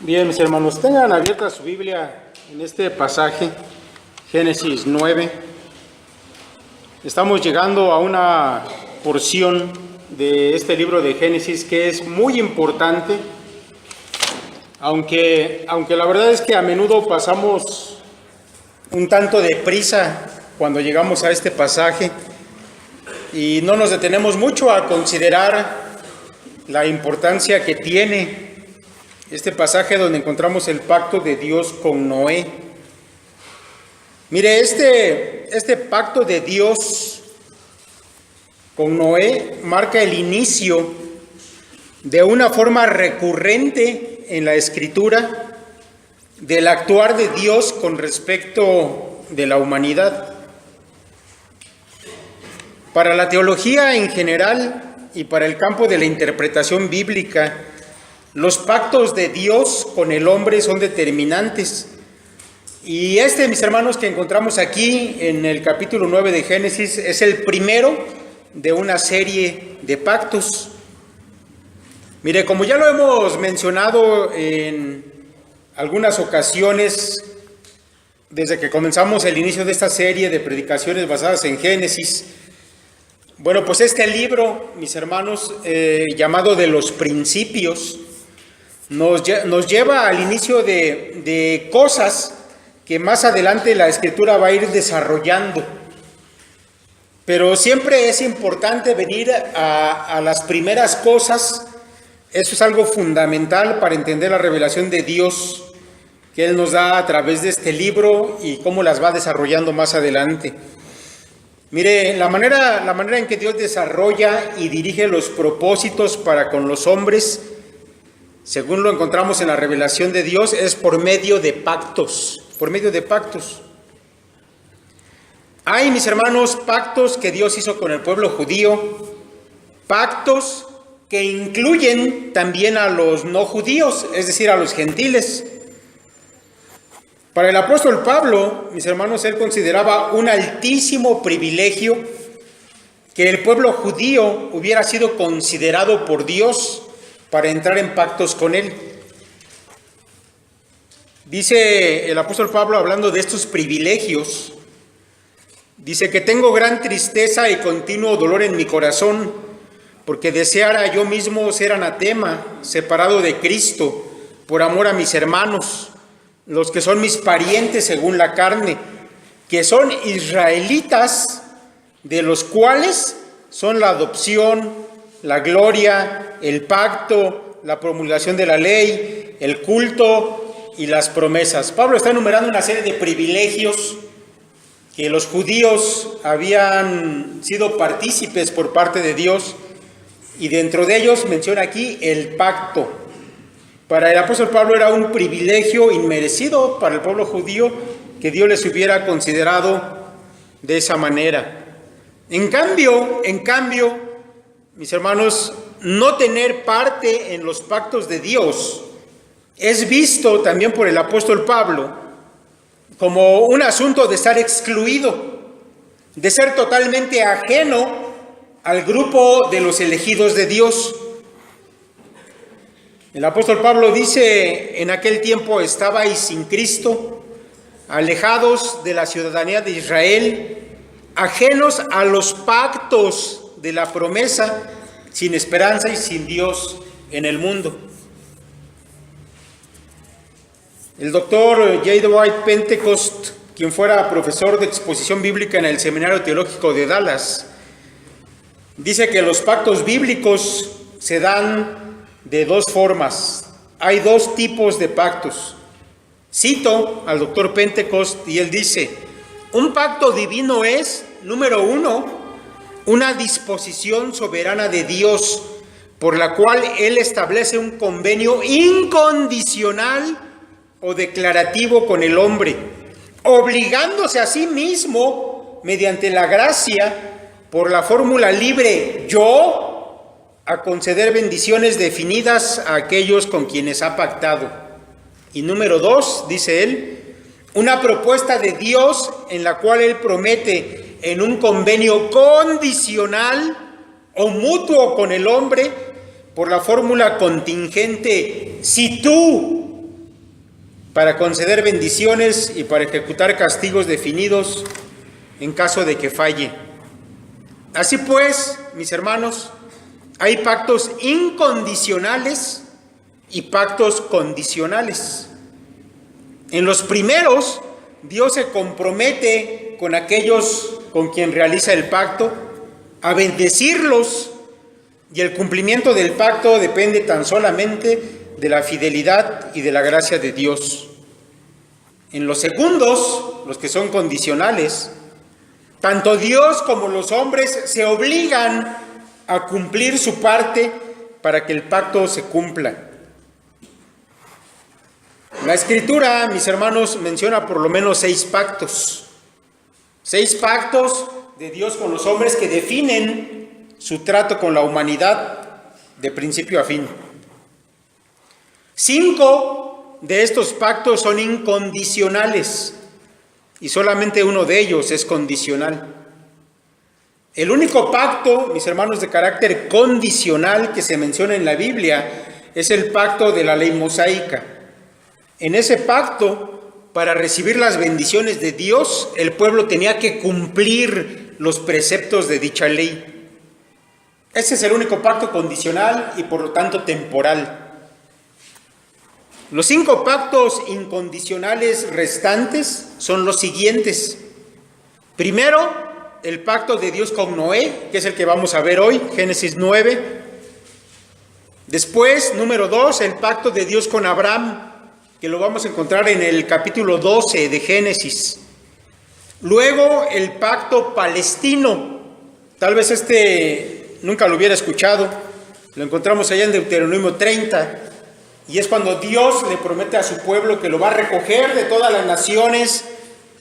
Bien, mis hermanos, tengan abierta su Biblia en este pasaje, Génesis 9. Estamos llegando a una porción de este libro de Génesis que es muy importante, aunque la verdad es que a menudo pasamos un tanto deprisa cuando llegamos a este pasaje y no nos detenemos mucho a considerar la importancia que tiene este pasaje donde encontramos el pacto de Dios con Noé. Mire, este pacto de Dios con Noé marca el inicio de una forma recurrente en la Escritura del actuar de Dios con respecto de la humanidad. Para la teología en general y para el campo de la interpretación bíblica, los pactos de Dios con el hombre son determinantes. Y mis hermanos, que encontramos aquí en el capítulo 9 de Génesis, es el primero de una serie de pactos. Mire, como ya lo hemos mencionado en algunas ocasiones, desde que comenzamos el inicio de esta serie de predicaciones basadas en Génesis, bueno, pues este libro, mis hermanos, llamado de los principios, nos lleva al inicio de cosas que más adelante la Escritura va a ir desarrollando. Pero siempre es importante venir a las primeras cosas. Eso es algo fundamental para entender la revelación de Dios que Él nos da a través de este libro y cómo las va desarrollando más adelante. Mire, la manera en que Dios desarrolla y dirige los propósitos para con los hombres, según lo encontramos en la revelación de Dios, es por medio de pactos. Hay, mis hermanos, pactos que Dios hizo con el pueblo judío, pactos que incluyen también a los no judíos, es decir, a los gentiles. Para el apóstol Pablo, mis hermanos, él consideraba un altísimo privilegio que el pueblo judío hubiera sido considerado por Dios para entrar en pactos con Él. Dice el apóstol Pablo, hablando de estos privilegios, dice que tengo gran tristeza y continuo dolor en mi corazón, porque deseara yo mismo ser anatema, separado de Cristo, por amor a mis hermanos, los que son mis parientes según la carne, que son israelitas, de los cuales son la adopción, la gloria, el pacto, la promulgación de la ley, el culto y las promesas. Pablo está enumerando una serie de privilegios que los judíos habían sido partícipes por parte de Dios, y dentro de ellos menciona aquí el pacto. Para el apóstol Pablo era un privilegio inmerecido para el pueblo judío que Dios les hubiera considerado de esa manera. En cambio, mis hermanos, no tener parte en los pactos de Dios es visto también por el apóstol Pablo como un asunto de estar excluido, de ser totalmente ajeno al grupo de los elegidos de Dios. El apóstol Pablo dice, en aquel tiempo estabais sin Cristo, alejados de la ciudadanía de Israel, ajenos a los pactos de la promesa, sin esperanza y sin Dios en el mundo. El doctor J. Dwight Pentecost, quien fuera profesor de exposición bíblica en el Seminario Teológico de Dallas, dice que los pactos bíblicos se dan de dos formas. Hay dos tipos de pactos. Cito al doctor Pentecost y él dice, un pacto divino es, número uno, una disposición soberana de Dios por la cual Él establece un convenio incondicional o declarativo con el hombre, obligándose a sí mismo, mediante la gracia, por la fórmula libre yo, a conceder bendiciones definidas a aquellos con quienes ha pactado. Y número dos, dice él, una propuesta de Dios en la cual Él promete en un convenio condicional o mutuo con el hombre por la fórmula contingente, si tú para conceder bendiciones y para ejecutar castigos definidos en caso de que falle. Así pues, mis hermanos, hay pactos incondicionales y pactos condicionales. En los primeros, Dios se compromete con aquellos con quien realiza el pacto a bendecirlos, y el cumplimiento del pacto depende tan solamente de la fidelidad y de la gracia de Dios. En los segundos, los que son condicionales, tanto Dios como los hombres se obligan a cumplir su parte para que el pacto se cumpla. La Escritura, mis hermanos, menciona por lo menos 6 pactos. 6 pactos de Dios con los hombres que definen su trato con la humanidad de principio a fin. 5 de estos pactos son incondicionales y solamente uno de ellos es condicional. El único pacto, mis hermanos, de carácter condicional que se menciona en la Biblia es el pacto de la ley mosaica. En ese pacto, para recibir las bendiciones de Dios, el pueblo tenía que cumplir los preceptos de dicha ley. Ese es el único pacto condicional y por lo tanto temporal. Los 5 pactos incondicionales restantes son los siguientes. Primero, el pacto de Dios con Noé, que es el que vamos a ver hoy, Génesis 9. Después, número 2, el pacto de Dios con Abraham, que lo vamos a encontrar en el capítulo 12 de Génesis. Luego, el pacto palestino. Tal vez nunca lo hubiera escuchado. Lo encontramos allá en Deuteronomio 30. Y es cuando Dios le promete a su pueblo que lo va a recoger de todas las naciones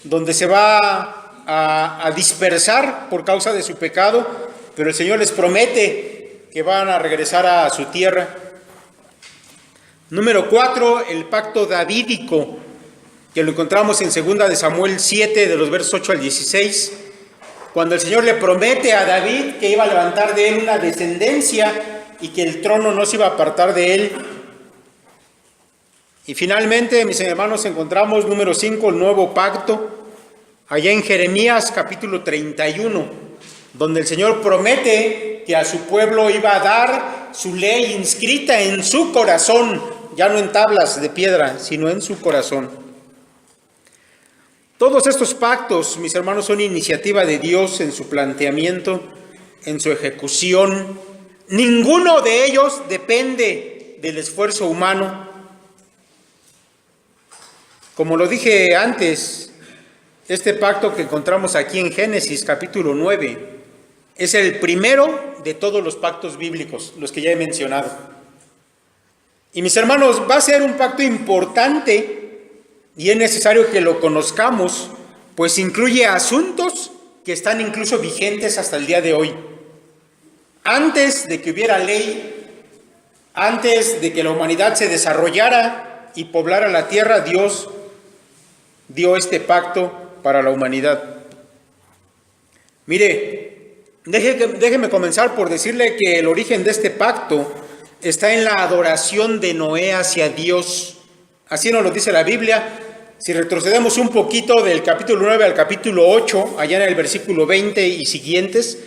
donde se va a dispersar por causa de su pecado. Pero el Señor les promete que van a regresar a su tierra. Número 4, el pacto davídico, que lo encontramos en 2 de Samuel 7, de los versos 8 al 16. Cuando el Señor le promete a David que iba a levantar de él una descendencia y que el trono no se iba a apartar de él. Y finalmente, mis hermanos, encontramos número 5, el nuevo pacto, allá en Jeremías capítulo 31, donde el Señor promete que a su pueblo iba a dar su ley inscrita en su corazón, ya no en tablas de piedra, sino en su corazón. Todos estos pactos, mis hermanos, son iniciativa de Dios en su planteamiento, en su ejecución. Ninguno de ellos depende del esfuerzo humano. Como lo dije antes, este pacto que encontramos aquí en Génesis capítulo 9 es el primero de todos los pactos bíblicos, los que ya he mencionado. Y mis hermanos, va a ser un pacto importante y es necesario que lo conozcamos, pues incluye asuntos que están incluso vigentes hasta el día de hoy. Antes de que hubiera ley, antes de que la humanidad se desarrollara y poblara la tierra, Dios dio este pacto para la humanidad. Mire, déjeme comenzar por decirle que el origen de este pacto está en la adoración de Noé hacia Dios. Así nos lo dice la Biblia. Si retrocedemos un poquito del capítulo 9 al capítulo 8, allá en el versículo 20 y siguientes,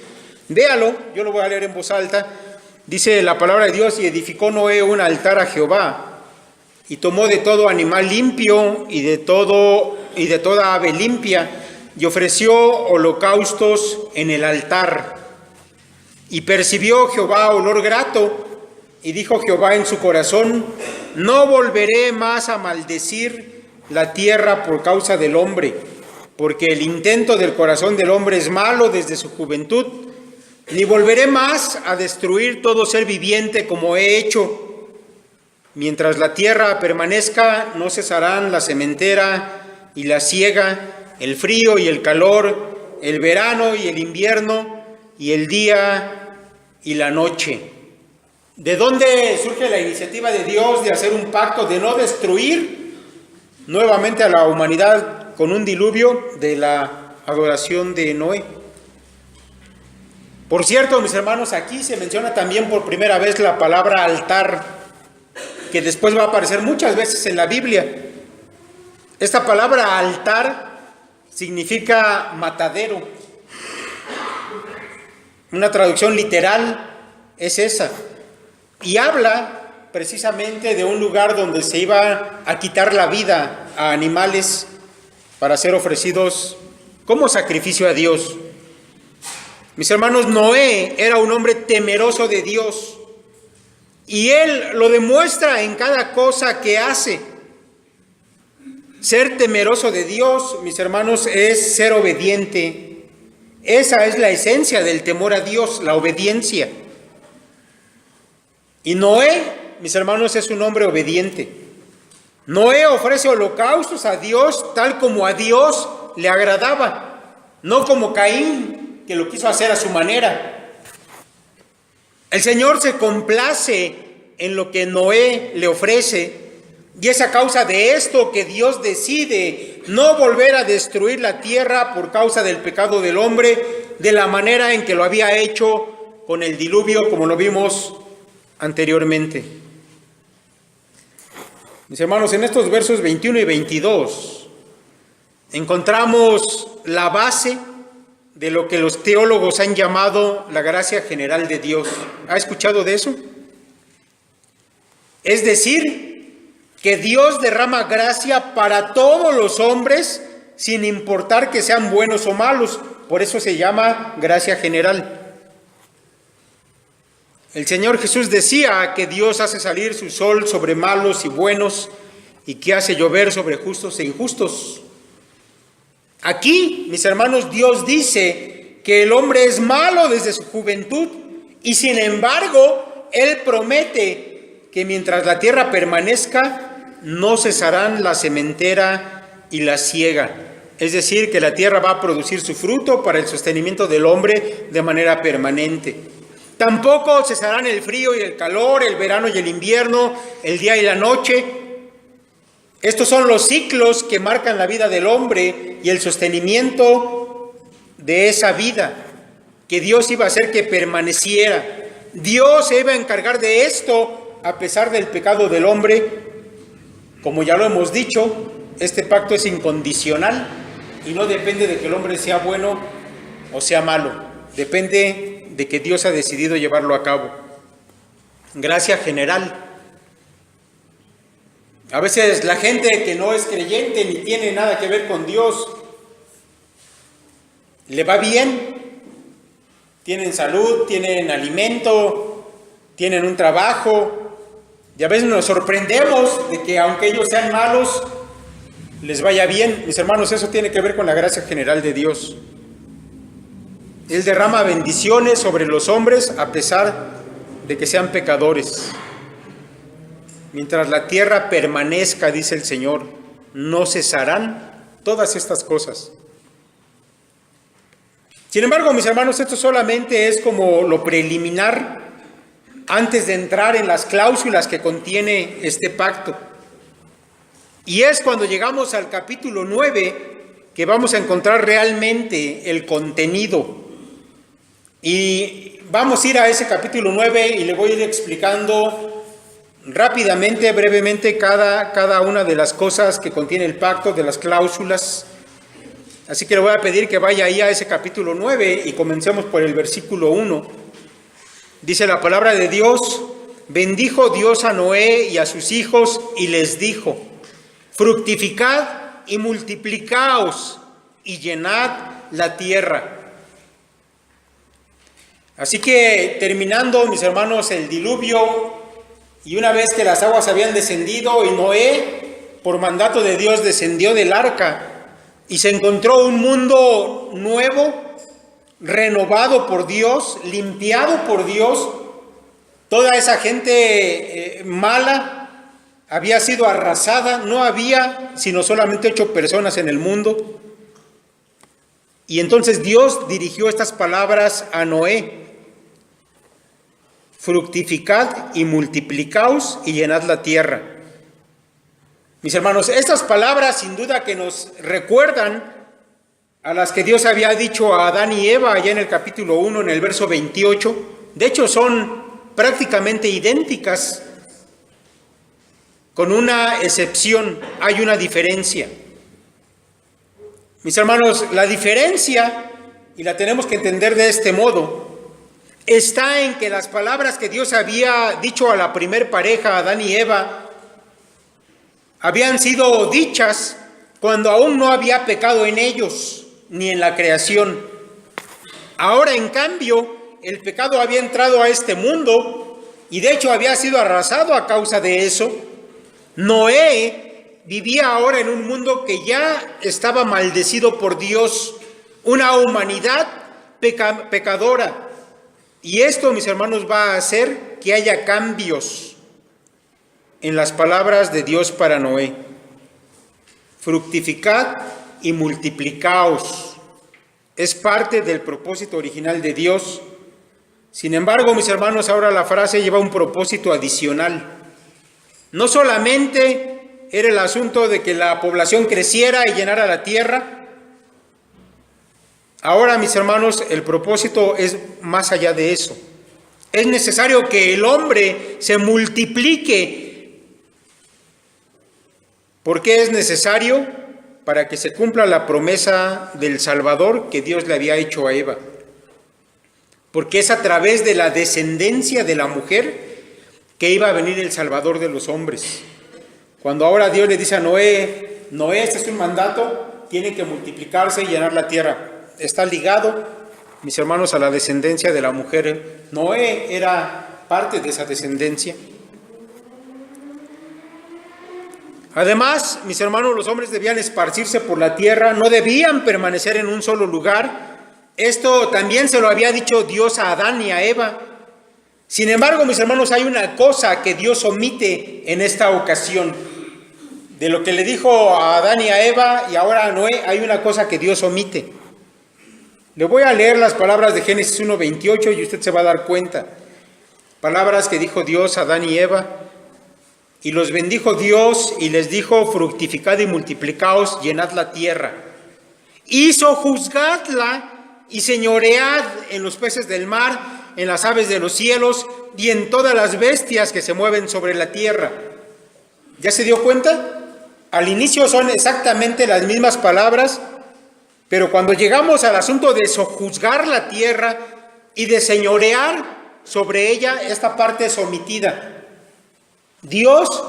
véalo, yo lo voy a leer en voz alta. Dice la palabra de Dios: y edificó Noé un altar a Jehová, y tomó de todo animal limpio y de toda ave limpia, y ofreció holocaustos en el altar. Y percibió Jehová olor grato, y dijo Jehová en su corazón: no volveré más a maldecir la tierra por causa del hombre, porque el intento del corazón del hombre es malo desde su juventud, ni volveré más a destruir todo ser viviente como he hecho. Mientras la tierra permanezca, no cesarán la sementera y la siega, el frío y el calor, el verano y el invierno, y el día y la noche. ¿De dónde surge la iniciativa de Dios de hacer un pacto de no destruir nuevamente a la humanidad con un diluvio? De la adoración de Noé. Por cierto, mis hermanos, aquí se menciona también por primera vez la palabra altar, que después va a aparecer muchas veces en la Biblia. Esta palabra altar significa matadero. Una traducción literal es esa. Y habla precisamente de un lugar donde se iba a quitar la vida a animales para ser ofrecidos como sacrificio a Dios. Mis hermanos, Noé era un hombre temeroso de Dios y él lo demuestra en cada cosa que hace. Ser temeroso de Dios, mis hermanos, es ser obediente. Esa es la esencia del temor a Dios, la obediencia. Y Noé, mis hermanos, es un hombre obediente. Noé ofrece holocaustos a Dios tal como a Dios le agradaba, no como Caín, que lo quiso hacer a su manera. El Señor se complace en lo que Noé le ofrece, y es a causa de esto que Dios decide no volver a destruir la tierra por causa del pecado del hombre, de la manera en que lo había hecho con el diluvio, como lo vimos anteriormente. Mis hermanos, en estos versos 21 y 22 encontramos la base de lo que los teólogos han llamado la gracia general de Dios. ¿Ha escuchado de eso? Es decir, que Dios derrama gracia para todos los hombres sin importar que sean buenos o malos. Por eso se llama gracia general. El Señor Jesús decía que Dios hace salir su sol sobre malos y buenos y que hace llover sobre justos e injustos. Aquí, mis hermanos, Dios dice que el hombre es malo desde su juventud y sin embargo, Él promete que mientras la tierra permanezca, no cesarán la sementera y la siega. Es decir, que la tierra va a producir su fruto para el sostenimiento del hombre de manera permanente. Tampoco cesarán el frío y el calor, el verano y el invierno, el día y la noche. Estos son los ciclos que marcan la vida del hombre y el sostenimiento de esa vida que Dios iba a hacer que permaneciera. Dios se iba a encargar de esto a pesar del pecado del hombre. Como ya lo hemos dicho, este pacto es incondicional y no depende de que el hombre sea bueno o sea malo. Depende de que Dios ha decidido llevarlo a cabo. Gracia general. A veces la gente que no es creyente ni tiene nada que ver con Dios, le va bien, tienen salud, tienen alimento, tienen un trabajo, y a veces nos sorprendemos de que aunque ellos sean malos, les vaya bien. Mis hermanos, eso tiene que ver con la gracia general de Dios. Él derrama bendiciones sobre los hombres a pesar de que sean pecadores. Mientras la tierra permanezca, dice el Señor, no cesarán todas estas cosas. Sin embargo, mis hermanos, esto solamente es como lo preliminar antes de entrar en las cláusulas que contiene este pacto. Y es cuando llegamos al capítulo 9 que vamos a encontrar realmente el contenido. Y vamos a ir a ese capítulo 9 y le voy a ir explicando rápidamente, brevemente, cada una de las cosas que contiene el pacto, de las cláusulas. Así que le voy a pedir que vaya ahí a ese capítulo 9 y comencemos por el versículo 1. Dice la palabra de Dios: bendijo Dios a Noé y a sus hijos y les dijo: fructificad y multiplicaos y llenad la tierra. Así que terminando, mis hermanos, el diluvio, y una vez que las aguas habían descendido y Noé, por mandato de Dios, descendió del arca y se encontró un mundo nuevo, renovado por Dios, limpiado por Dios. Toda esa gente mala había sido arrasada, no había sino solamente 8 personas en el mundo. Y entonces Dios dirigió estas palabras a Noé: fructificad y multiplicaos y llenad la tierra. Mis hermanos, estas palabras sin duda que nos recuerdan a las que Dios había dicho a Adán y Eva allá en el capítulo 1, en el verso 28. De hecho, son prácticamente idénticas, con una excepción: hay una diferencia. Mis hermanos, la diferencia, y la tenemos que entender de este modo, está en que las palabras que Dios había dicho a la primer pareja, Adán y Eva, habían sido dichas cuando aún no había pecado en ellos, ni en la creación. Ahora, en cambio, el pecado había entrado a este mundo y de hecho había sido arrasado a causa de eso. Noé vivía ahora en un mundo que ya estaba maldecido por Dios, una humanidad pecadora. Y esto, mis hermanos, va a hacer que haya cambios en las palabras de Dios para Noé. Fructificad y multiplicaos. Es parte del propósito original de Dios. Sin embargo, mis hermanos, ahora la frase lleva un propósito adicional. No solamente era el asunto de que la población creciera y llenara la tierra. Ahora, mis hermanos, el propósito es más allá de eso. Es necesario que el hombre se multiplique. ¿Por qué es necesario? Para que se cumpla la promesa del Salvador que Dios le había hecho a Eva. Porque es a través de la descendencia de la mujer que iba a venir el Salvador de los hombres. Cuando ahora Dios le dice a Noé, Noé, este es un mandato, tiene que multiplicarse y llenar la tierra. Está ligado, mis hermanos, a la descendencia de la mujer. Noé era parte de esa descendencia. Además, mis hermanos, los hombres debían esparcirse por la tierra, no debían permanecer en un solo lugar. Esto también se lo había dicho Dios a Adán y a Eva. Sin embargo, mis hermanos, hay una cosa que Dios omite en esta ocasión. De lo que le dijo a Adán y a Eva y ahora a Noé, hay una cosa que Dios omite. Le voy a leer las palabras de Génesis 1:28 y usted se va a dar cuenta. Palabras que dijo Dios a Adán y Eva. Y los bendijo Dios y les dijo, fructificad y multiplicaos, llenad la tierra. Y sojuzgadla y señoread en los peces del mar, en las aves de los cielos y en todas las bestias que se mueven sobre la tierra. ¿Ya se dio cuenta? Al inicio son exactamente las mismas palabras, pero cuando llegamos al asunto de sojuzgar la tierra y de señorear sobre ella, esta parte es omitida. Dios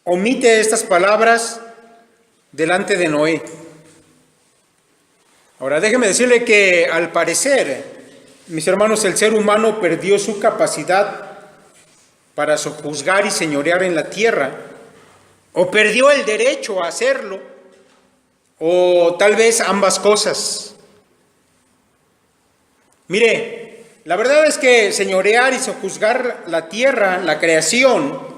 omite estas palabras delante de Noé. Ahora déjeme decirle que al parecer, mis hermanos, el ser humano perdió su capacidad para sojuzgar y señorear en la tierra, o perdió el derecho a hacerlo, o tal vez ambas cosas. Mire, la verdad es que señorear y sojuzgar la tierra, la creación,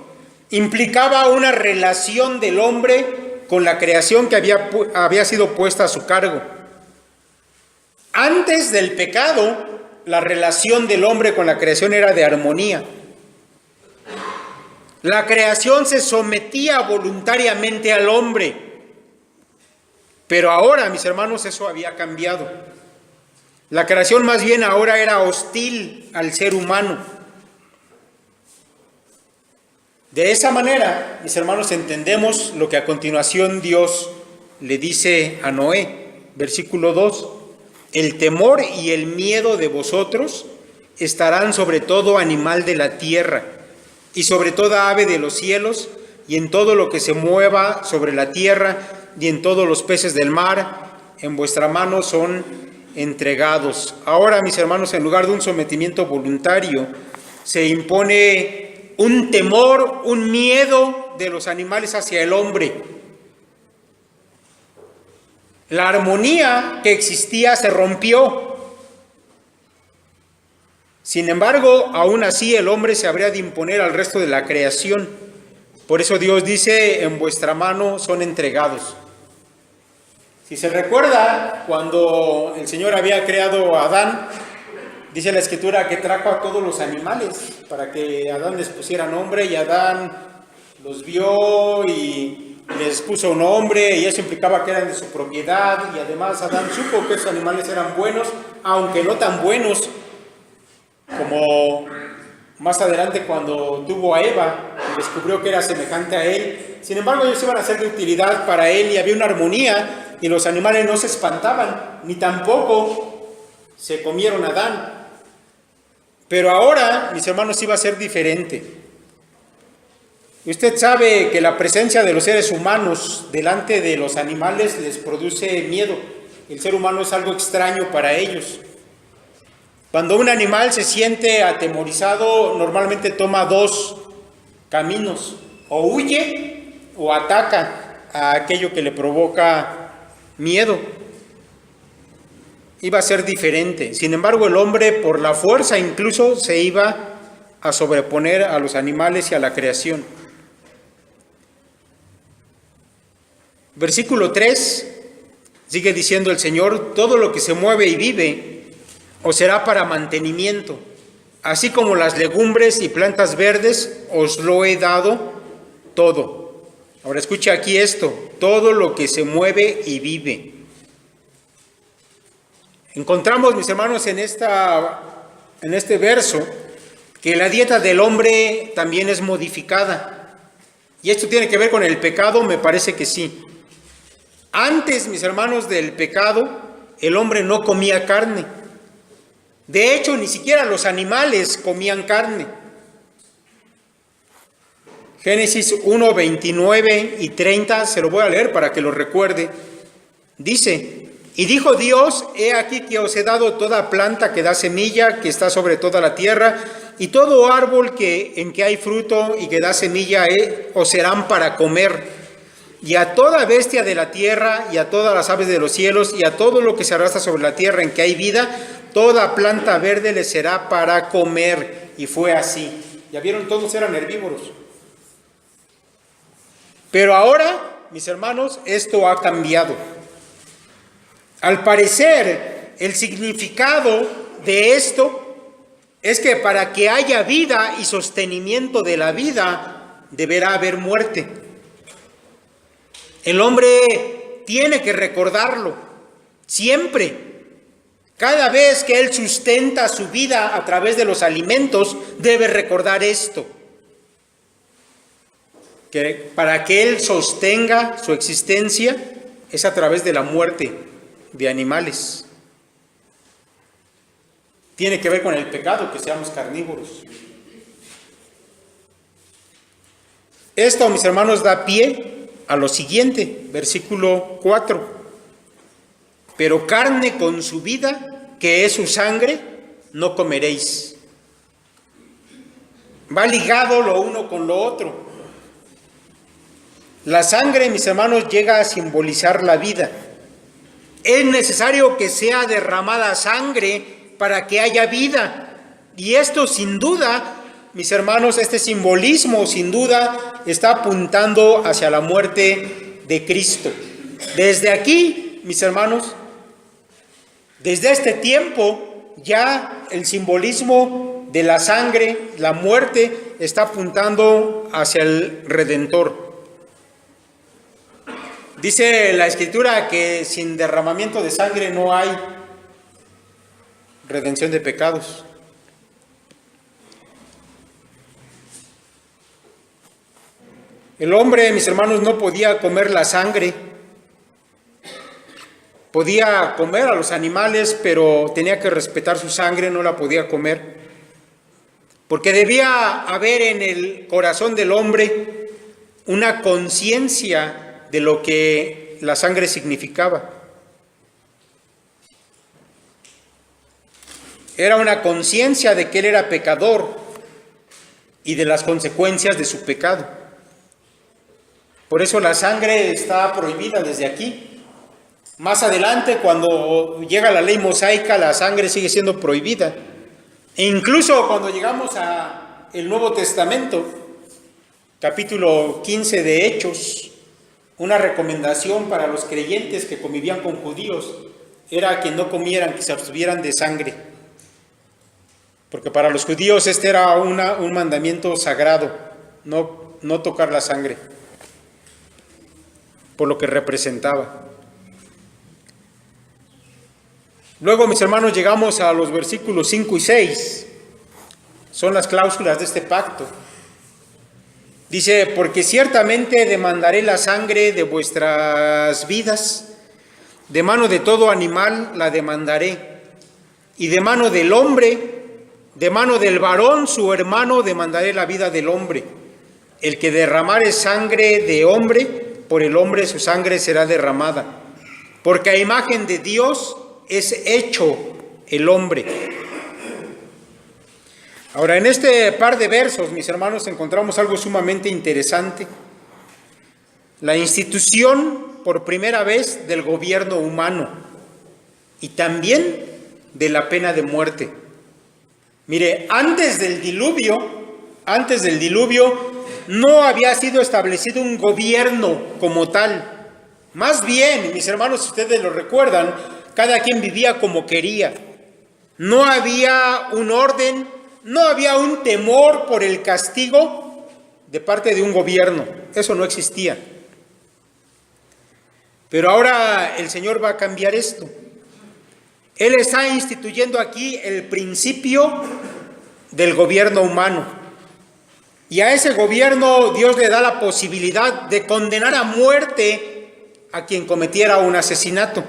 implicaba una relación del hombre con la creación que había sido puesta a su cargo. Antes del pecado, la relación del hombre con la creación era de armonía. La creación se sometía voluntariamente al hombre. Pero ahora, mis hermanos, eso había cambiado. La creación más bien ahora era hostil al ser humano. De esa manera, mis hermanos, entendemos lo que a continuación Dios le dice a Noé, versículo 2. El temor y el miedo de vosotros estarán sobre todo animal de la tierra, y sobre toda ave de los cielos, y en todo lo que se mueva sobre la tierra, y en todos los peces del mar, en vuestra mano son entregados. Ahora, mis hermanos, en lugar de un sometimiento voluntario, se impone un temor, un miedo de los animales hacia el hombre. La armonía que existía se rompió. Sin embargo, aún así el hombre se habría de imponer al resto de la creación. Por eso Dios dice, en vuestra mano son entregados. Si se recuerda, cuando el Señor había creado a Adán, dice la Escritura que trajo a todos los animales para que Adán les pusiera nombre, y Adán los vio y les puso nombre, y eso implicaba que eran de su propiedad, y además Adán supo que esos animales eran buenos, aunque no tan buenos como más adelante cuando tuvo a Eva y descubrió que era semejante a él. Sin embargo, ellos iban a ser de utilidad para él y había una armonía y los animales no se espantaban, ni tampoco se comieron a Adán. Pero ahora, mis hermanos, iba a ser diferente. Usted sabe que la presencia de los seres humanos delante de los animales les produce miedo. El ser humano es algo extraño para ellos. Cuando un animal se siente atemorizado, normalmente toma dos caminos: o huye o ataca a aquello que le provoca miedo. Iba a ser diferente. Sin embargo, el hombre, por la fuerza incluso, se iba a sobreponer a los animales y a la creación. Versículo 3, sigue diciendo el Señor: todo lo que se mueve y vive os será para mantenimiento, así como las legumbres y plantas verdes os lo he dado todo. Ahora escucha aquí esto: todo lo que se mueve y vive. Encontramos, mis hermanos, en este verso que la dieta del hombre también es modificada. ¿Y esto tiene que ver con el pecado? Me parece que sí. Antes, mis hermanos, del pecado, el hombre no comía carne. De hecho, ni siquiera los animales comían carne. Génesis 1, 29 y 30, se lo voy a leer para que lo recuerde. Dice: y dijo Dios: he aquí que os he dado toda planta que da semilla, que está sobre toda la tierra, y todo árbol en que hay fruto y que da semilla, os serán para comer. Y a toda bestia de la tierra, y a todas las aves de los cielos, y a todo lo que se arrastra sobre la tierra en que hay vida, toda planta verde les será para comer. Y fue así. Ya vieron, todos eran herbívoros. Pero ahora, mis hermanos, esto ha cambiado. Al parecer, el significado de esto es que para que haya vida y sostenimiento de la vida, deberá haber muerte. El hombre tiene que recordarlo siempre. Cada vez que él sustenta su vida a través de los alimentos, debe recordar esto: que para que él sostenga su existencia es a través de la muerte de animales. Tiene que ver con el pecado, que seamos carnívoros. Esto, mis hermanos, da pie a lo siguiente, versículo 4. Pero carne con su vida, que es su sangre, no comeréis. Va ligado lo uno con lo otro. La sangre, mis hermanos, llega a simbolizar la vida. Es necesario que sea derramada sangre para que haya vida. Y esto, sin duda, mis hermanos, este simbolismo, sin duda, está apuntando hacia la muerte de Cristo. Desde aquí, mis hermanos, desde este tiempo, ya el simbolismo de la sangre, la muerte, está apuntando hacia el Redentor. Dice la Escritura que sin derramamiento de sangre no hay redención de pecados. El hombre, mis hermanos, no podía comer la sangre. Podía comer a los animales, pero tenía que respetar su sangre, no la podía comer. Porque debía haber en el corazón del hombre una conciencia de lo que la sangre significaba. Era una conciencia de que él era pecador y de las consecuencias de su pecado. Por eso la sangre está prohibida desde aquí. Más adelante, cuando llega la ley mosaica, la sangre sigue siendo prohibida. E incluso cuando llegamos al Nuevo Testamento, capítulo 15 de Hechos, una recomendación para los creyentes que convivían con judíos era que no comieran, que se abstuvieran de sangre. Porque para los judíos este era un mandamiento sagrado, no tocar la sangre, por lo que representaba. Luego, mis hermanos, llegamos a los versículos 5 y 6. Son las cláusulas de este pacto. Dice: porque ciertamente demandaré la sangre de vuestras vidas, De mano de todo animal la demandaré, y de mano del hombre, de mano del varón su hermano demandaré la vida del hombre. El que derramare sangre de hombre, por el hombre su sangre será derramada, porque a imagen de Dios es hecho el hombre. Ahora, en este par de versos, mis hermanos, encontramos algo sumamente interesante. La institución, por primera vez, del gobierno humano y también de la pena de muerte. Mire, antes del diluvio, no había sido establecido un gobierno como tal. Más bien, mis hermanos, si ustedes lo recuerdan, cada quien vivía como quería. No había un orden, no había un temor por el castigo de parte de un gobierno. Eso no existía. Pero ahora el Señor va a cambiar esto. Él está instituyendo aquí el principio del gobierno humano. Y a ese gobierno Dios le da la posibilidad de condenar a muerte a quien cometiera un asesinato.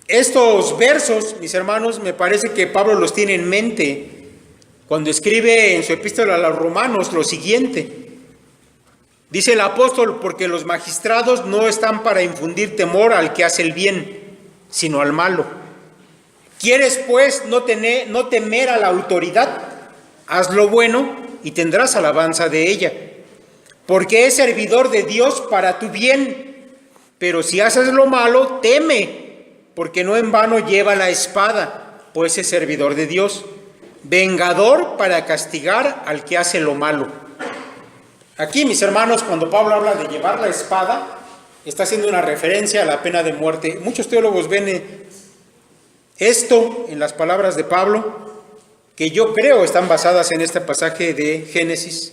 Estos versos, mis hermanos, me parece que Pablo los tiene en mente cuando escribe en su epístola a los Romanos lo siguiente. Dice el apóstol: porque los magistrados no están para infundir temor al que hace el bien, sino al malo. ¿Quieres pues no temer a la autoridad? Haz lo bueno y tendrás alabanza de ella, porque es servidor de Dios para tu bien. Pero si haces lo malo, teme, porque no en vano lleva la espada, pues es servidor de Dios, vengador para castigar al que hace lo malo. Aquí, mis hermanos, cuando Pablo habla de llevar la espada, está haciendo una referencia a la pena de muerte. Muchos teólogos ven esto en las palabras de Pablo, que yo creo están basadas en este pasaje de Génesis.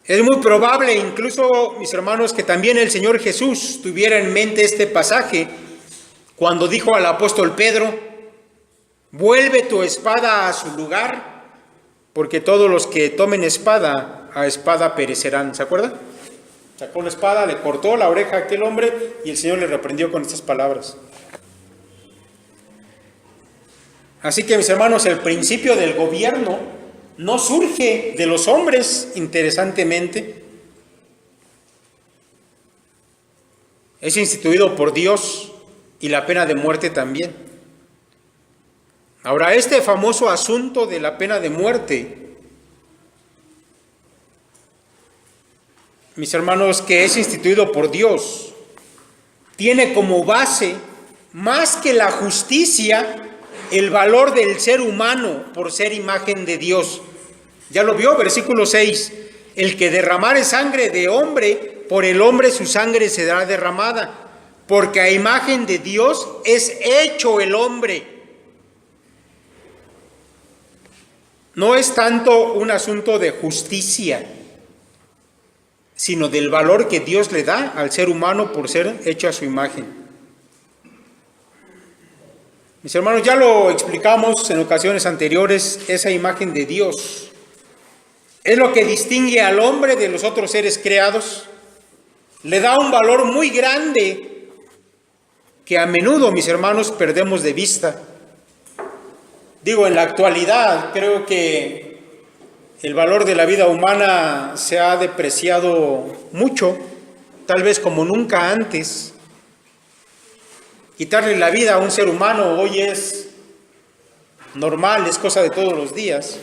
Es muy probable, incluso, mis hermanos, que también el Señor Jesús tuviera en mente este pasaje cuando dijo al apóstol Pedro: vuelve tu espada a su lugar, porque todos los que tomen espada, a espada perecerán. ¿Se acuerdan? Sacó la espada, le cortó la oreja a aquel hombre y el Señor le reprendió con estas palabras. Así que, mis hermanos, el principio del gobierno no surge de los hombres, interesantemente. Es instituido por Dios, y la pena de muerte también. Ahora, este famoso asunto de la pena de muerte, mis hermanos, que es instituido por Dios, tiene como base, más que la justicia, el valor del ser humano por ser imagen de Dios. Ya lo vio, versículo 6. El que derramare sangre de hombre, por el hombre su sangre será derramada, porque a imagen de Dios es hecho el hombre. No es tanto un asunto de justicia, sino del valor que Dios le da al ser humano por ser hecho a su imagen. Mis hermanos, ya lo explicamos en ocasiones anteriores, esa imagen de Dios es lo que distingue al hombre de los otros seres creados. Le da un valor muy grande que a menudo, mis hermanos, perdemos de vista. Digo, en la actualidad creo que el valor de la vida humana se ha depreciado mucho, tal vez como nunca antes. Quitarle la vida a un ser humano hoy es normal, es cosa de todos los días.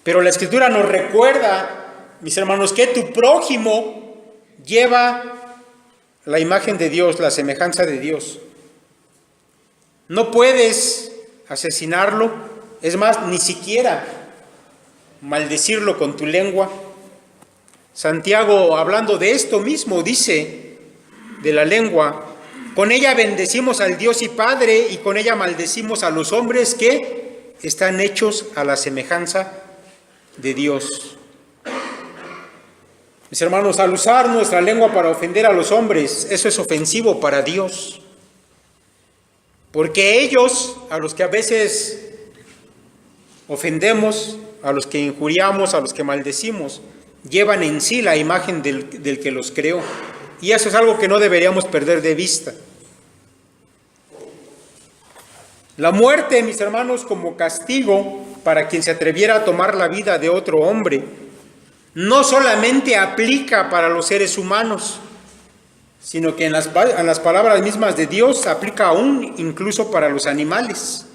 Pero la Escritura nos recuerda, mis hermanos, que tu prójimo lleva la imagen de Dios, la semejanza de Dios. No puedes asesinarlo, es más, ni siquiera maldecirlo con tu lengua. Santiago, hablando de esto mismo, dice de la lengua: con ella bendecimos al Dios y Padre, y con ella maldecimos a los hombres que están hechos a la semejanza de Dios. Mis hermanos, al usar nuestra lengua para ofender a los hombres, eso es ofensivo para Dios. Porque ellos, a los que a veces ofendemos, a los que injuriamos, a los que maldecimos, llevan en sí la imagen del que los creó. Y eso es algo que no deberíamos perder de vista. La muerte, mis hermanos, como castigo para quien se atreviera a tomar la vida de otro hombre, no solamente aplica para los seres humanos, sino que en las palabras mismas de Dios aplica aún incluso para los animales.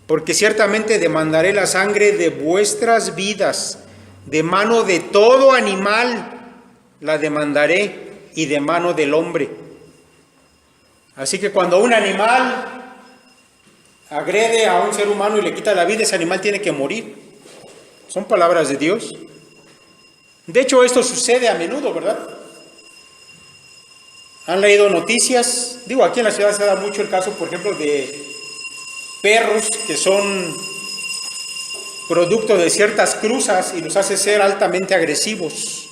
Porque ciertamente demandaré la sangre de vuestras vidas, de mano de todo animal la demandaré, y de mano del hombre. Así que cuando un animal agrede a un ser humano y le quita la vida, ese animal tiene que morir. Son palabras de Dios. De hecho, esto sucede a menudo, ¿verdad? ¿Han leído noticias? Digo, aquí en la ciudad se da mucho el caso, por ejemplo, de perros que son producto de ciertas cruzas y los hace ser altamente agresivos.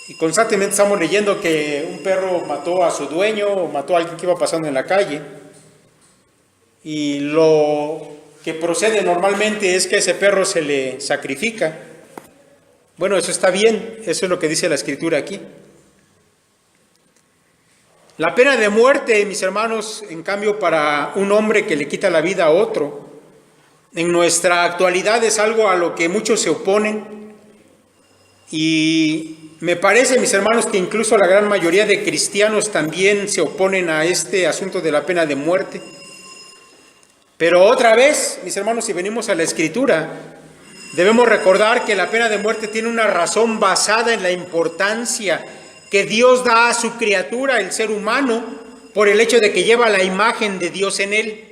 Y constantemente estamos leyendo que un perro mató a su dueño o mató a alguien que iba pasando en la calle. Y lo que procede normalmente es que ese perro se le sacrifica. Bueno, eso está bien, eso es lo que dice la Escritura aquí. La pena de muerte, mis hermanos, en cambio, para un hombre que le quita la vida a otro, en nuestra actualidad es algo a lo que muchos se oponen. Y me parece, mis hermanos, que incluso la gran mayoría de cristianos también se oponen a este asunto de la pena de muerte. Pero otra vez, mis hermanos, si venimos a la Escritura, debemos recordar que la pena de muerte tiene una razón basada en la importancia que Dios da a su criatura, el ser humano, por el hecho de que lleva la imagen de Dios en él.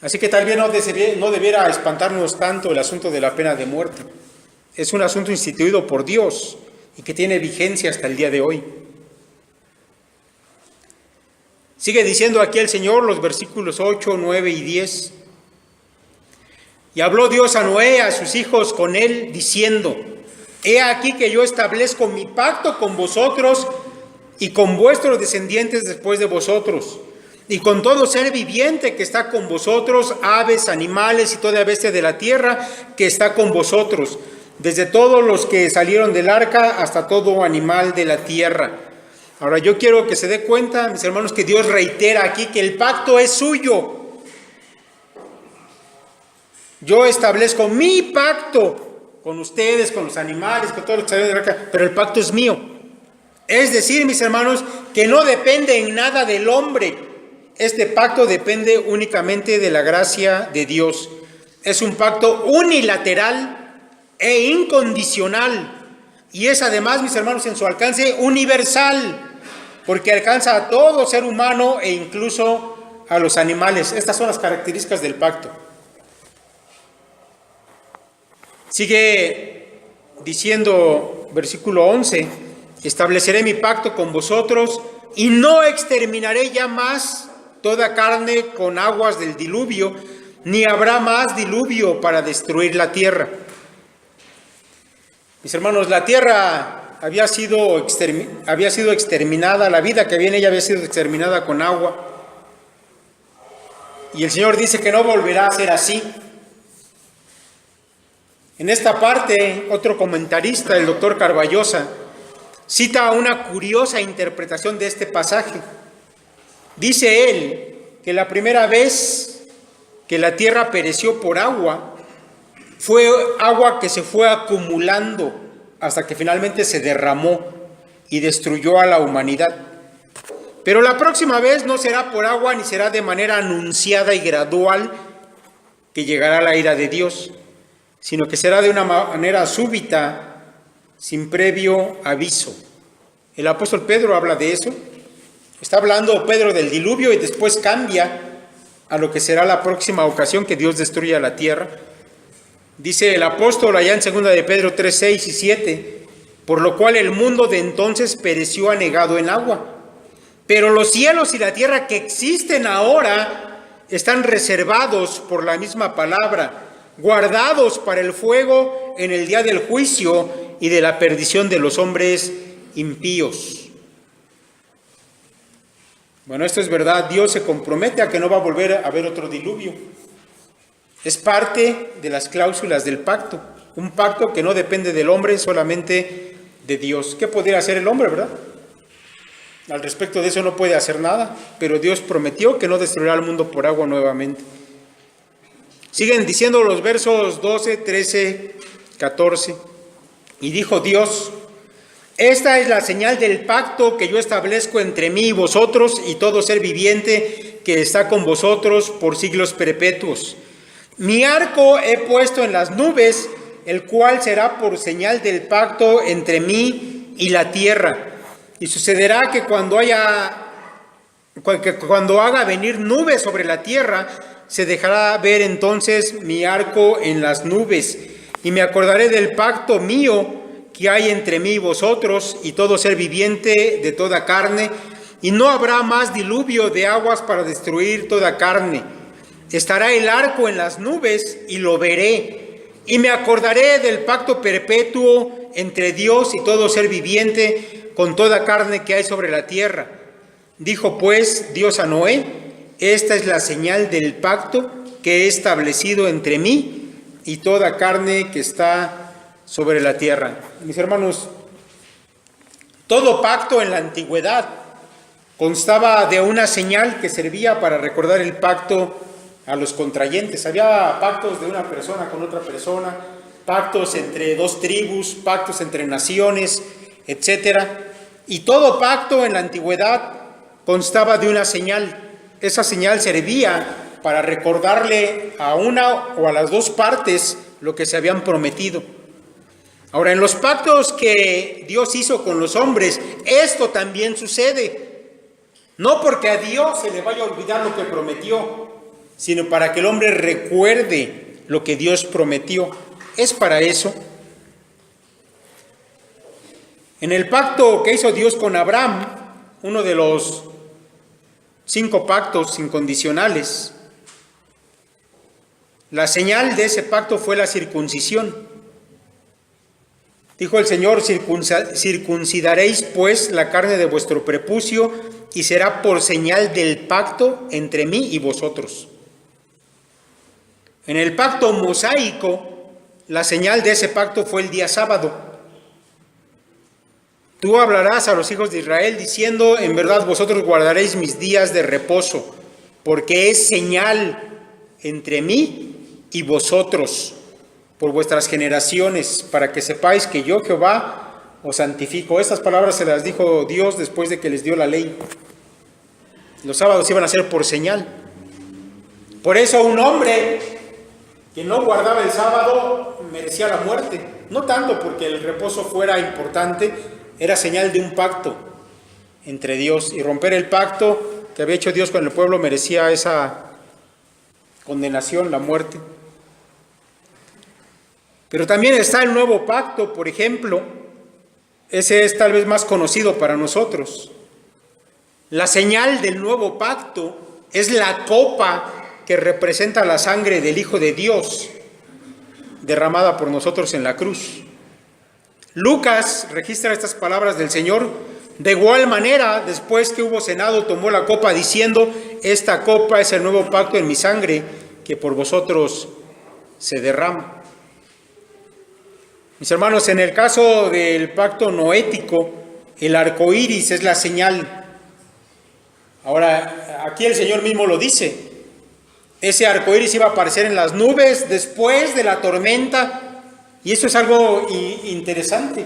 Así que tal vez no debiera espantarnos tanto el asunto de la pena de muerte. Es un asunto instituido por Dios y que tiene vigencia hasta el día de hoy. Sigue diciendo aquí el Señor los versículos 8, 9 y 10. Y habló Dios a Noé, a sus hijos con él, diciendo: He aquí que yo establezco mi pacto con vosotros y con vuestros descendientes después de vosotros, y con todo ser viviente que está con vosotros, aves, animales y toda bestia de la tierra que está con vosotros, desde todos los que salieron del arca hasta todo animal de la tierra. Ahora yo quiero que se dé cuenta, mis hermanos, que Dios reitera aquí que el pacto es suyo. Yo establezco mi pacto con ustedes, con los animales, con todos los que salieron del arca, pero el pacto es mío. Es decir, mis hermanos, que no depende en nada del hombre. Este pacto depende únicamente de la gracia de Dios. Es un pacto unilateral e incondicional. Y es además, mis hermanos, en su alcance universal, porque alcanza a todo ser humano e incluso a los animales. Estas son las características del pacto. Sigue diciendo, versículo 11, estableceré mi pacto con vosotros y no exterminaré ya más toda carne con aguas del diluvio, ni habrá más diluvio para destruir la tierra. Mis hermanos, la tierra había sido exterminada, la vida que había en ella había sido exterminada con agua. Y el Señor dice que no volverá a ser así. En esta parte, otro comentarista, el doctor Carballosa, cita una curiosa interpretación de este pasaje. Dice él que la primera vez que la tierra pereció por agua, fue agua que se fue acumulando hasta que finalmente se derramó y destruyó a la humanidad. Pero la próxima vez no será por agua ni será de manera anunciada y gradual que llegará la ira de Dios, sino que será de una manera súbita, sin previo aviso. El apóstol Pedro habla de eso. Está hablando Pedro del diluvio y después cambia a lo que será la próxima ocasión que Dios destruya la tierra. Dice el apóstol allá en 2 de Pedro 3, 6 y 7, por lo cual el mundo de entonces pereció anegado en agua. Pero los cielos y la tierra que existen ahora están reservados por la misma palabra, guardados para el fuego en el día del juicio y de la perdición de los hombres impíos. Bueno, esto es verdad. Dios se compromete a que no va a volver a haber otro diluvio. Es parte de las cláusulas del pacto. Un pacto que no depende del hombre, solamente de Dios. ¿Qué podría hacer el hombre, verdad? Al respecto de eso no puede hacer nada, pero Dios prometió que no destruirá al mundo por agua nuevamente. Siguen diciendo los versos 12, 13, 14. Y dijo Dios: esta es la señal del pacto que yo establezco entre mí y vosotros y todo ser viviente que está con vosotros por siglos perpetuos. Mi arco he puesto en las nubes, el cual será por señal del pacto entre mí y la tierra. Y sucederá que cuando haga venir nubes sobre la tierra, se dejará ver entonces mi arco en las nubes. Y me acordaré del pacto mío que hay entre mí y vosotros y todo ser viviente de toda carne. Y no habrá más diluvio de aguas para destruir toda carne. Estará el arco en las nubes y lo veré. Y me acordaré del pacto perpetuo entre Dios y todo ser viviente con toda carne que hay sobre la tierra. Dijo pues Dios a Noé: esta es la señal del pacto que he establecido entre mí y toda carne que está sobre la tierra. Mis hermanos, todo pacto en la antigüedad constaba de una señal que servía para recordar el pacto a los contrayentes. Había pactos de una persona con otra persona, pactos entre dos tribus, pactos entre naciones, etcétera. Y todo pacto en la antigüedad constaba de una señal. Esa señal servía para recordarle a una o a las dos partes lo que se habían prometido. Ahora, en los pactos que Dios hizo con los hombres, esto también sucede. No porque a Dios se le vaya a olvidar lo que prometió, sino para que el hombre recuerde lo que Dios prometió. Es para eso. En el pacto que hizo Dios con Abraham, uno de los 5 pactos incondicionales, la señal de ese pacto fue la circuncisión. Dijo el Señor: circuncidaréis pues la carne de vuestro prepucio y será por señal del pacto entre mí y vosotros. En el pacto mosaico, la señal de ese pacto fue el día sábado. Tú hablarás a los hijos de Israel diciendo: en verdad vosotros guardaréis mis días de reposo, porque es señal entre mí y vosotros por vuestras generaciones, para que sepáis que yo, Jehová, os santifico. Estas palabras se las dijo Dios después de que les dio la ley. Los sábados iban a ser por señal. Por eso un hombre que no guardaba el sábado merecía la muerte. No tanto porque el reposo fuera importante, era señal de un pacto entre Dios. Y romper el pacto que había hecho Dios con el pueblo merecía esa condenación, la muerte. Pero también está el nuevo pacto, por ejemplo. Ese es tal vez más conocido para nosotros. La señal del nuevo pacto es la copa que representa la sangre del Hijo de Dios derramada por nosotros en la cruz. Lucas registra estas palabras del Señor. De igual manera, después que hubo cenado, tomó la copa diciendo: esta copa es el nuevo pacto en mi sangre que por vosotros se derrama. Mis hermanos, en el caso del pacto noético, el arco iris es la señal. Ahora, aquí el Señor mismo lo dice. Ese arco iris iba a aparecer en las nubes después de la tormenta. Y eso es algo interesante.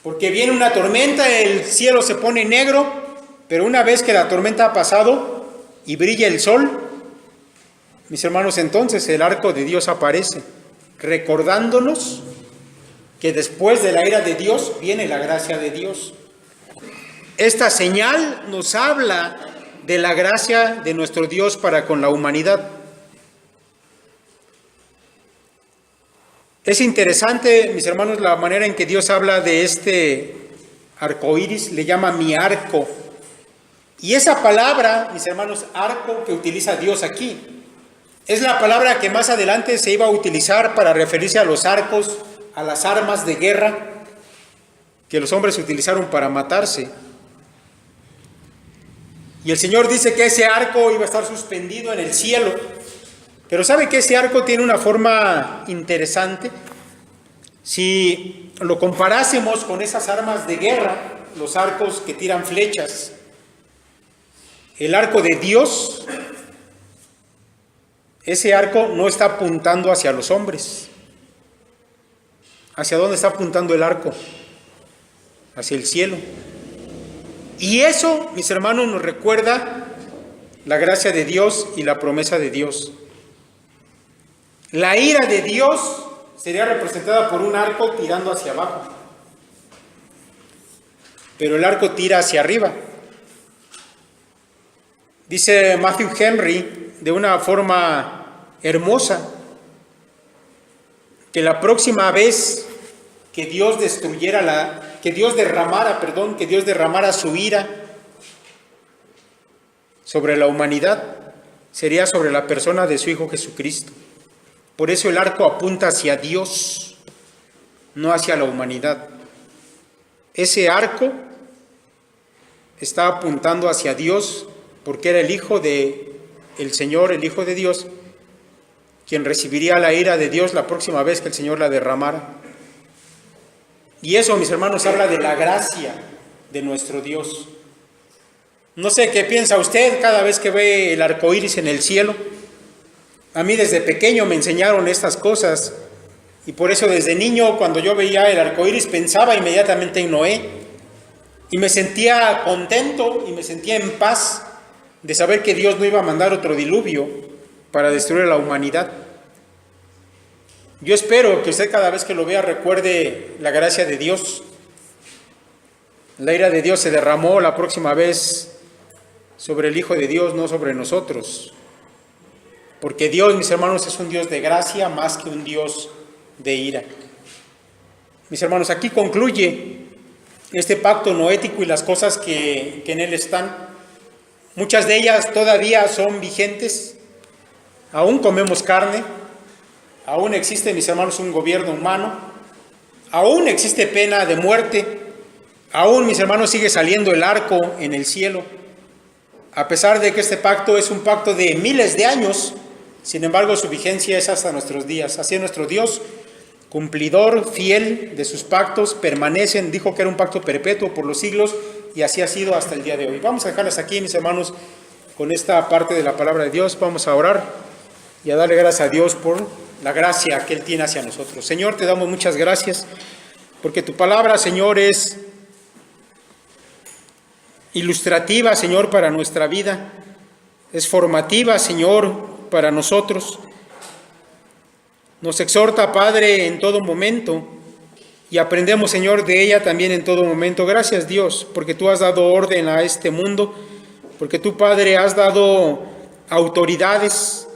Porque viene una tormenta, el cielo se pone negro, pero una vez que la tormenta ha pasado y brilla el sol, mis hermanos, entonces el arco de Dios aparece, recordándonos que después de la ira de Dios viene la gracia de Dios. Esta señal nos habla de la gracia de nuestro Dios para con la humanidad. Es interesante, mis hermanos, la manera en que Dios habla de este arco iris, le llama mi arco. Y esa palabra, mis hermanos, arco, que utiliza Dios aquí, es la palabra que más adelante se iba a utilizar para referirse a los arcos, a las armas de guerra que los hombres utilizaron para matarse. Y el Señor dice que ese arco iba a estar suspendido en el cielo. Pero ¿sabe que ese arco tiene una forma interesante? Si lo comparásemos con esas armas de guerra, los arcos que tiran flechas, el arco de Dios, ese arco no está apuntando hacia los hombres. ¿Hacia dónde está apuntando el arco? Hacia el cielo. Y eso, mis hermanos, nos recuerda la gracia de Dios y la promesa de Dios. La ira de Dios sería representada por un arco tirando hacia abajo, pero el arco tira hacia arriba. Dice Matthew Henry de una forma hermosa que la próxima vez que Dios derramara su ira sobre la humanidad, sería sobre la persona de su Hijo Jesucristo. Por eso el arco apunta hacia Dios, no hacia la humanidad. Ese arco está apuntando hacia Dios, porque era el Hijo del Señor, el Hijo de Dios, quien recibiría la ira de Dios la próxima vez que el Señor la derramara. Y eso, mis hermanos, habla de la gracia de nuestro Dios. No sé qué piensa usted cada vez que ve el arco iris en el cielo. A mí desde pequeño me enseñaron estas cosas, y por eso desde niño, cuando yo veía el arco iris, pensaba inmediatamente en Noé, y me sentía contento y me sentía en paz de saber que Dios no iba a mandar otro diluvio para destruir a la humanidad. Yo espero que usted cada vez que lo vea recuerde la gracia de Dios. La ira de Dios se derramó la próxima vez sobre el Hijo de Dios, no sobre nosotros. Porque Dios, mis hermanos, es un Dios de gracia más que un Dios de ira. Mis hermanos, aquí concluye este pacto noético y las cosas que en él están. Muchas de ellas todavía son vigentes. Aún comemos carne. Aún existe, mis hermanos, un gobierno humano. Aún existe pena de muerte. Aún, mis hermanos, sigue saliendo el arco en el cielo. A pesar de que este pacto es un pacto de miles de años, sin embargo, su vigencia es hasta nuestros días. Así es nuestro Dios, cumplidor, fiel de sus pactos, permanecen. Dijo que era un pacto perpetuo por los siglos, y así ha sido hasta el día de hoy. Vamos a dejarlas aquí, mis hermanos, con esta parte de la palabra de Dios. Vamos a orar y a darle gracias a Dios por la gracia que Él tiene hacia nosotros. Señor, te damos muchas gracias, porque tu palabra, Señor, es ilustrativa, Señor, para nuestra vida. Es formativa, Señor, para nosotros. Nos exhorta, Padre, en todo momento, y aprendemos, Señor, de ella también en todo momento. Gracias, Dios, porque tú has dado orden a este mundo, porque tú, Padre, has dado autoridades.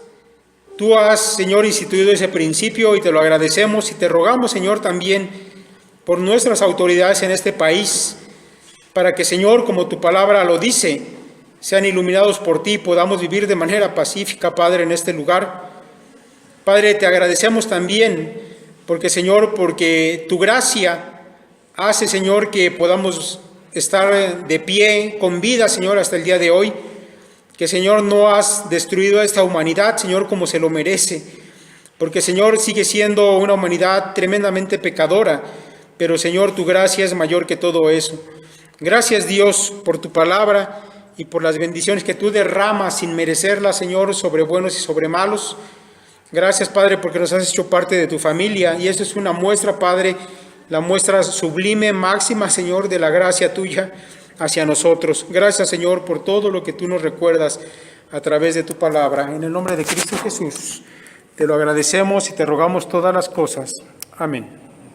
Tú has, Señor, instituido ese principio y te lo agradecemos, y te rogamos, Señor, también por nuestras autoridades en este país, para que, Señor, como tu palabra lo dice, sean iluminados por ti y podamos vivir de manera pacífica, Padre, en este lugar. Padre, te agradecemos también porque tu gracia hace, Señor, que podamos estar de pie, con vida, Señor, hasta el día de hoy. Que, Señor, no has destruido a esta humanidad, Señor, como se lo merece. Porque, Señor, sigue siendo una humanidad tremendamente pecadora. Pero, Señor, tu gracia es mayor que todo eso. Gracias, Dios, por tu palabra y por las bendiciones que tú derramas sin merecerlas, Señor, sobre buenos y sobre malos. Gracias, Padre, porque nos has hecho parte de tu familia, y eso es una muestra, Padre, la muestra sublime, máxima, Señor, de la gracia tuya hacia nosotros. Gracias, Señor, por todo lo que tú nos recuerdas a través de tu palabra. En el nombre de Cristo Jesús, te lo agradecemos y te rogamos todas las cosas. Amén.